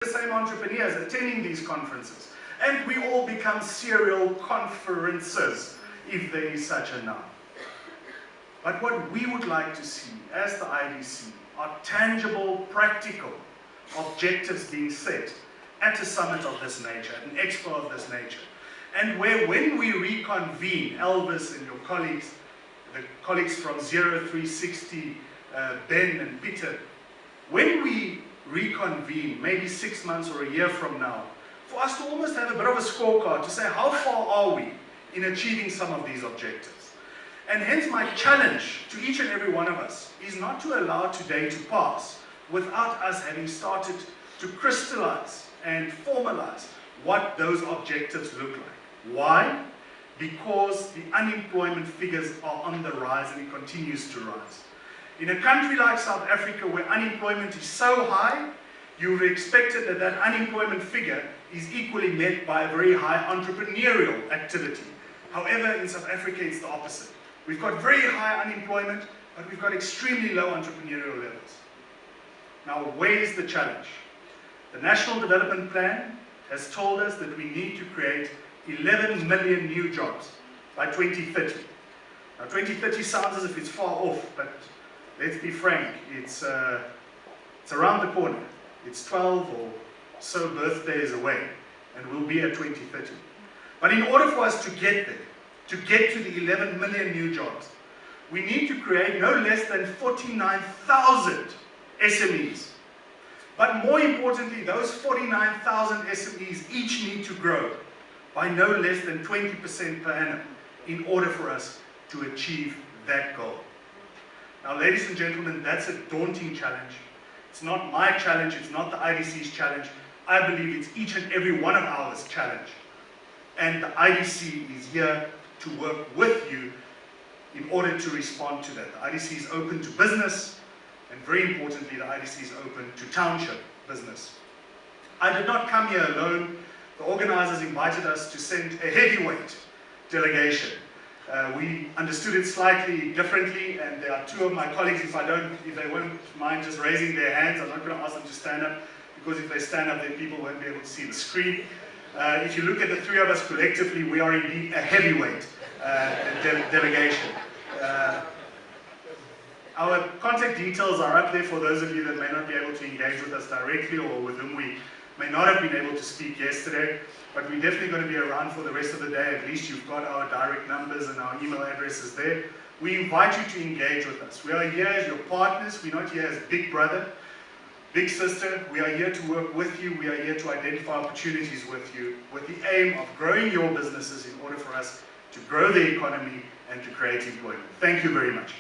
the same entrepreneurs attending these conferences. And we all become serial conferencers, if there is such a noun. But what we would like to see as the IDC are tangible, practical objectives being set at a summit of this nature, at an expo of this nature. And where when we reconvene, Elvis and your colleagues, the colleagues from 0360, Ben and Peter, when we reconvene, maybe 6 months or a year from now, for us to almost have a bit of a scorecard to say how far are we in achieving some of these objectives. And hence my challenge to each and every one of us is not to allow today to pass without us having started to crystallize and formalize what those objectives look like. Why? Because the unemployment figures are on the rise and it continues to rise. In a country like South Africa where unemployment is so high, you would have expected that that unemployment figure is equally met by a very high entrepreneurial activity. However, in South Africa it's the opposite. We've got very high unemployment, but we've got extremely low entrepreneurial levels. Now, where is the challenge? The National Development Plan has told us that we need to create 11 million new jobs by 2030. Now, 2030 sounds as if it's far off, but let's be frank, it's around the corner. It's 12 or so birthdays away, and we'll be at 2030. But in order for us to get there, to get to the 11 million new jobs, we need to create no less than 49,000 SMEs. But more importantly, those 49,000 SMEs each need to grow by no less than 20% per annum in order for us to achieve that goal. Now, ladies and gentlemen, that's a daunting challenge. It's not my challenge, it's not the IDC's challenge. I believe it's each and every one of ours challenge. And the IDC is here to work with you in order to respond to that. The IDC is open to business, and very importantly, the IDC is open to township business. I did not come here alone. The organizers invited us to send a heavyweight delegation. We understood it slightly differently, and there are two of my colleagues, if they won't mind just raising their hands. I'm not going to ask them to stand up, because if they stand up, then people won't be able to see the screen. If you look at the three of us collectively, we are indeed a heavyweight delegation. Our contact details are up there for those of you that may not be able to engage with us directly or with whom we may not have been able to speak yesterday, but we're definitely going to be around for the rest of the day. At least you've got our direct numbers and our email addresses there. We invite you to engage with us. We are here as your partners. We're not here as big brother, big sister. We are here to work with you. We are here to identify opportunities with you with the aim of growing your businesses in order for us to grow the economy and to create employment. Thank you very much.